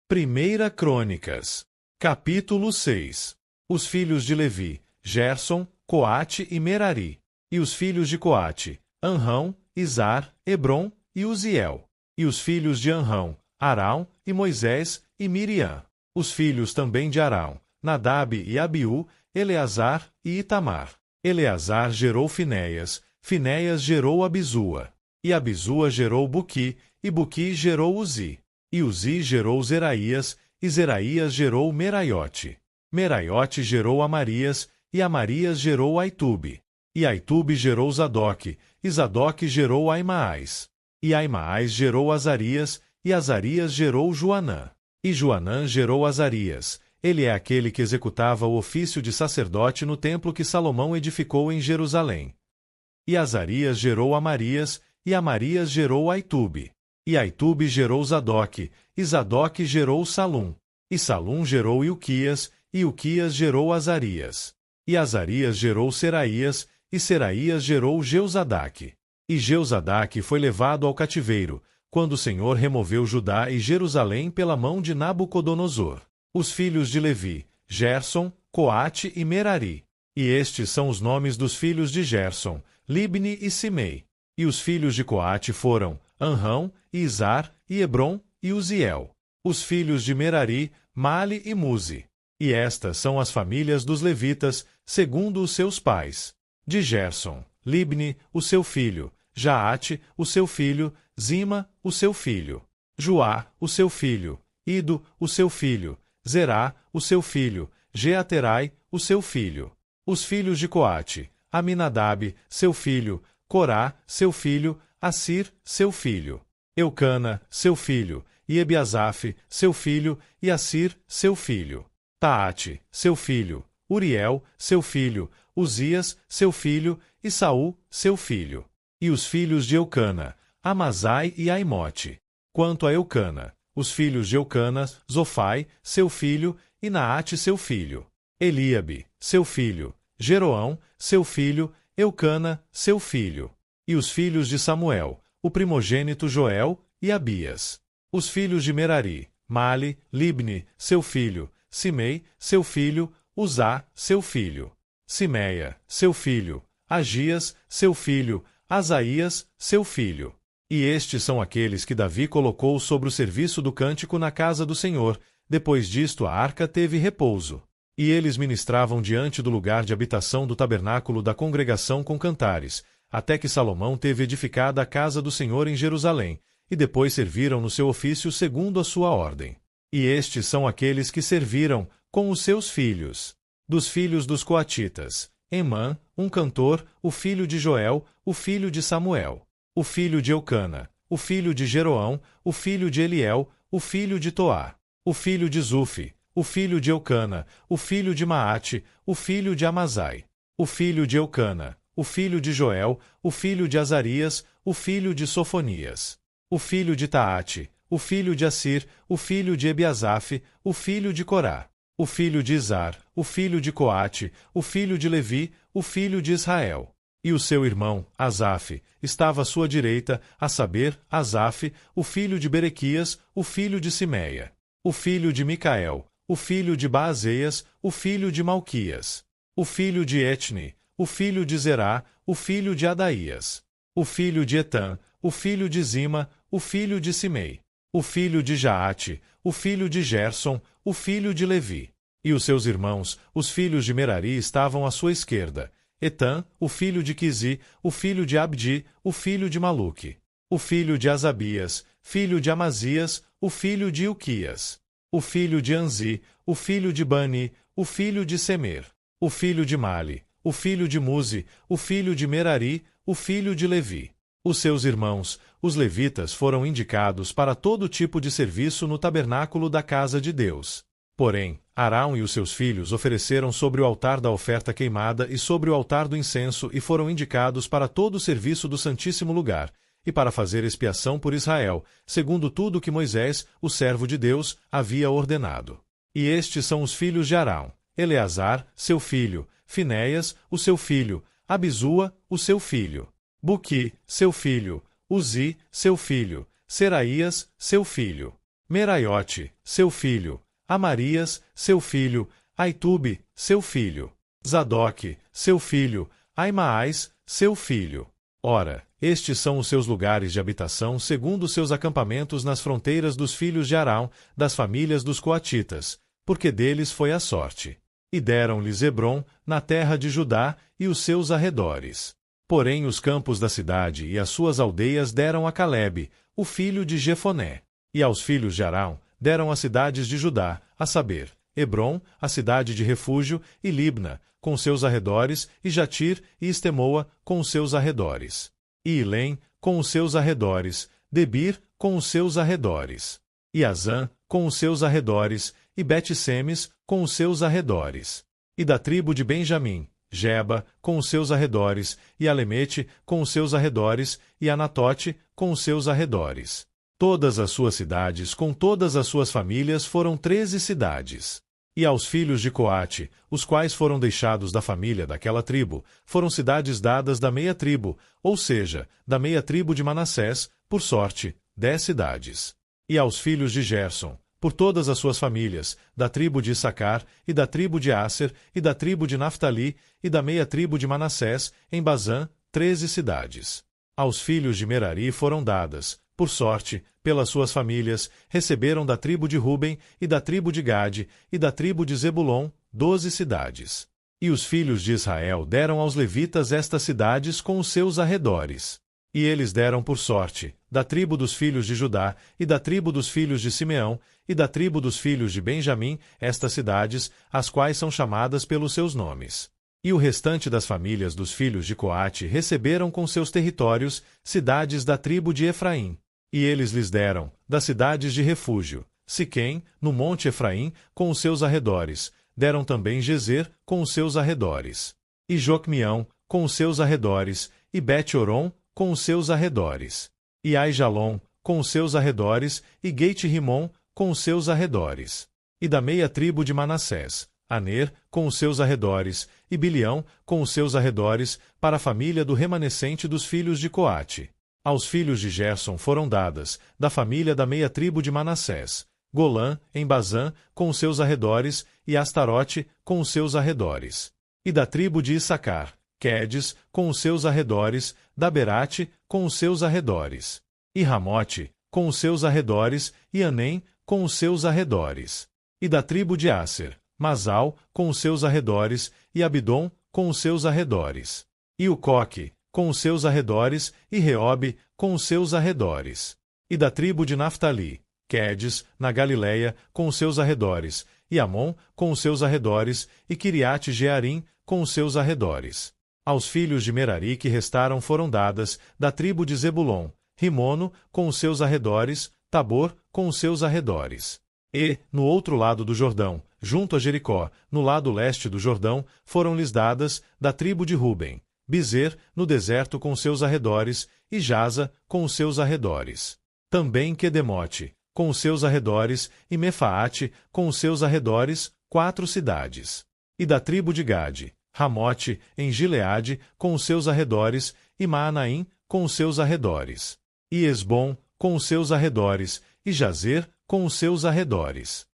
Primeira Crônicas, capítulo 6. Os filhos de Levi, Gerson, Coate e Merari. E os filhos de Coate, Anrão, Izar, Hebron e Uziel. E os filhos de Anrão, Arão e Moisés e Miriam. Os filhos também de Arão, Nadab e Abiú, Eleazar e Itamar. Eleazar gerou Finéias, Finéias gerou Abisua. E Abisua gerou Buqui, e Buqui gerou Uzi. E Uzi gerou Zeraías, e Zeraías gerou Meraiote. Meraiote gerou Amarias, e Amarias gerou Aitube. E Aitube gerou Zadoque, e Zadoque gerou Aimaas. E Aimaas gerou Azarias, e Azarias gerou Joanã. E Joanã gerou Azarias. Ele é aquele que executava o ofício de sacerdote no templo que Salomão edificou em Jerusalém. E Azarias gerou Amarias, e Amarias gerou Aitube. E Aitube gerou Zadoque, e Zadoque gerou Salum. E Salum gerou Ilquias, e Ilquias gerou Azarias. E Azarias gerou Seraías, e Seraías gerou Jeuzadaque. E Jeuzadaque foi levado ao cativeiro, quando o Senhor removeu Judá e Jerusalém pela mão de Nabucodonosor. Os filhos de Levi, Gerson, Coate e Merari. E estes são os nomes dos filhos de Gerson, Libni e Simei. E os filhos de Coate foram Anrão, Izar, e Hebron e Uziel. Os filhos de Merari, Mali e Muzi. E estas são as famílias dos levitas, segundo os seus pais. De Gerson, Libni, o seu filho, Jaate, o seu filho, Zima, o seu filho, Joá, o seu filho, Ido, o seu filho, Zerá, o seu filho, Jeaterai, o seu filho. Os filhos de Coate, Aminadab, seu filho, Corá, seu filho, Assir, seu filho, Eucana, seu filho, e Ebiasaf, seu filho, e Assir, seu filho, Taate, seu filho, Uriel, seu filho, Uzias, seu filho, e Saul, seu filho. E os filhos de Eucana, Amazai e Aimote. Quanto a Eucana, os filhos de Eucana, Zofai, seu filho, e Naate, seu filho, Eliabe, seu filho, Jeroão, seu filho, Eucana, seu filho. E os filhos de Samuel, o primogênito Joel e Abias. Os filhos de Merari, Mali, Libni, seu filho, Simei, seu filho, Uzá, seu filho, Simeia, seu filho, Agias, seu filho, Asaías, seu filho. E estes são aqueles que Davi colocou sobre o serviço do cântico na casa do Senhor. Depois disto a arca teve repouso. E eles ministravam diante do lugar de habitação do tabernáculo da congregação com cantares, até que Salomão teve edificada a casa do Senhor em Jerusalém, e depois serviram no seu ofício segundo a sua ordem. E estes são aqueles que serviram com os seus filhos. Dos filhos dos coatitas, Emã, um cantor, o filho de Joel, o filho de Samuel, o filho de Eucana, o filho de Jeroão, o filho de Eliel, o filho de Toá, o filho de Zufi, o filho de Eucana, o filho de Maate, o filho de Amazai, o filho de Eucana, o filho de Joel, o filho de Azarias, o filho de Sofonias, o filho de Taate, o filho de Assir, o filho de Ebiasaf, o filho de Corá, o filho de Izar, o filho de Coate, o filho de Levi, o filho de Israel. E o seu irmão, Asaf, estava à sua direita, a saber, Asaf, o filho de Berequias, o filho de Simeia, o filho de Micael, o filho de Baazeias, o filho de Malquias, o filho de Etni, o filho de Zerá, o filho de Adaías, o filho de Etã, o filho de Zima, o filho de Simei, o filho de Jaate, o filho de Gerson, o filho de Levi. E os seus irmãos, os filhos de Merari, estavam à sua esquerda, Etã, o filho de Quisi, o filho de Abdi, o filho de Maluque, o filho de Asabias, filho de Amazias, o filho de Ilquias, o filho de Anzi, o filho de Bani, o filho de Semer, o filho de Mali, o filho de Muzi, o filho de Merari, o filho de Levi. Os seus irmãos, os levitas, foram indicados para todo tipo de serviço no tabernáculo da casa de Deus. Porém, Arão e os seus filhos ofereceram sobre o altar da oferta queimada e sobre o altar do incenso e foram indicados para todo o serviço do Santíssimo Lugar, e para fazer expiação por Israel, segundo tudo que Moisés, o servo de Deus, havia ordenado. E estes são os filhos de Arão: Eleazar, seu filho, Finéias, o seu filho, Abisua, o seu filho, Buqui, seu filho, Uzi, seu filho, Seraías, seu filho, Meraiote, seu filho, Amarias, seu filho, Aitube, seu filho, Zadoque, seu filho, Aimaás, seu filho. Ora, estes são os seus lugares de habitação segundo seus acampamentos nas fronteiras dos filhos de Arão, das famílias dos coatitas, porque deles foi a sorte. E deram-lhes Hebrom, na terra de Judá, e os seus arredores. Porém os campos da cidade e as suas aldeias deram a Calebe, o filho de Jefoné. E aos filhos de Arão deram as cidades de Judá, a saber, Hebrom, a cidade de refúgio, e Libna, com seus arredores, e Jatir e Estemoa, com os seus arredores. E Ilém, com os seus arredores, Debir, com os seus arredores. E Azã, com os seus arredores, e Bet-Semes, com os seus arredores. E da tribo de Benjamim, Geba, com os seus arredores, e Alemete, com os seus arredores, e Anatote, com os seus arredores. Todas as suas cidades, com todas as suas famílias, foram 13 cidades. E aos filhos de Coate, os quais foram deixados da família daquela tribo, foram cidades dadas da meia tribo, ou seja, da meia tribo de Manassés, por sorte, 10 cidades. E aos filhos de Gerson, por todas as suas famílias, da tribo de Issacar, e da tribo de Asser, e da tribo de Naftali, e da meia tribo de Manassés, em Bazã, 13 cidades. Aos filhos de Merari foram dadas, por sorte, pelas suas famílias, receberam da tribo de Ruben, e da tribo de Gade, e da tribo de Zebulon, 12 cidades. E os filhos de Israel deram aos levitas estas cidades com os seus arredores. E eles deram por sorte, da tribo dos filhos de Judá, e da tribo dos filhos de Simeão, e da tribo dos filhos de Benjamim, estas cidades, as quais são chamadas pelos seus nomes. E o restante das famílias dos filhos de Coate receberam com seus territórios cidades da tribo de Efraim. E eles lhes deram, das cidades de refúgio, Siquém, no monte Efraim, com os seus arredores, deram também Gezer, com os seus arredores, e Jocmeão, com os seus arredores, e Bet-Oron, com os seus arredores, e Aijalon, com os seus arredores, e Geit-Rimon, com os seus arredores, e da meia tribo de Manassés, Aner, com os seus arredores, e Bilião, com os seus arredores, para a família do remanescente dos filhos de Coate. Aos filhos de Gerson foram dadas, da família da meia tribo de Manassés, Golã, em Bazã, com os seus arredores, e Astarote, com os seus arredores. E da tribo de Issacar, Quedes, com os seus arredores, Daberate, com os seus arredores. E Ramote, com os seus arredores, e Anem, com os seus arredores. E da tribo de Asser, Masal, com os seus arredores, e Abidom, com os seus arredores. E o Coque, com os seus arredores, e Reobe, com os seus arredores. E da tribo de Naftali, Quedes, na Galileia, com os seus arredores, e Amon, com os seus arredores, e Kiriate-Jearim, com os seus arredores. Aos filhos de Merari que restaram foram dadas, da tribo de Zebulon, Rimono, com os seus arredores, Tabor, com os seus arredores. E, no outro lado do Jordão, junto a Jericó, no lado leste do Jordão, foram-lhes dadas, da tribo de Ruben, Bizer, no deserto com seus arredores, e Jaza, com os seus arredores. Também Quedemote, com os seus arredores, e Mefaate, com os seus arredores, 4 cidades. E da tribo de Gade, Ramote, em Gileade, com os seus arredores, e Maanaim, com os seus arredores. E Esbom, com os seus arredores, e Jazer, com os seus arredores.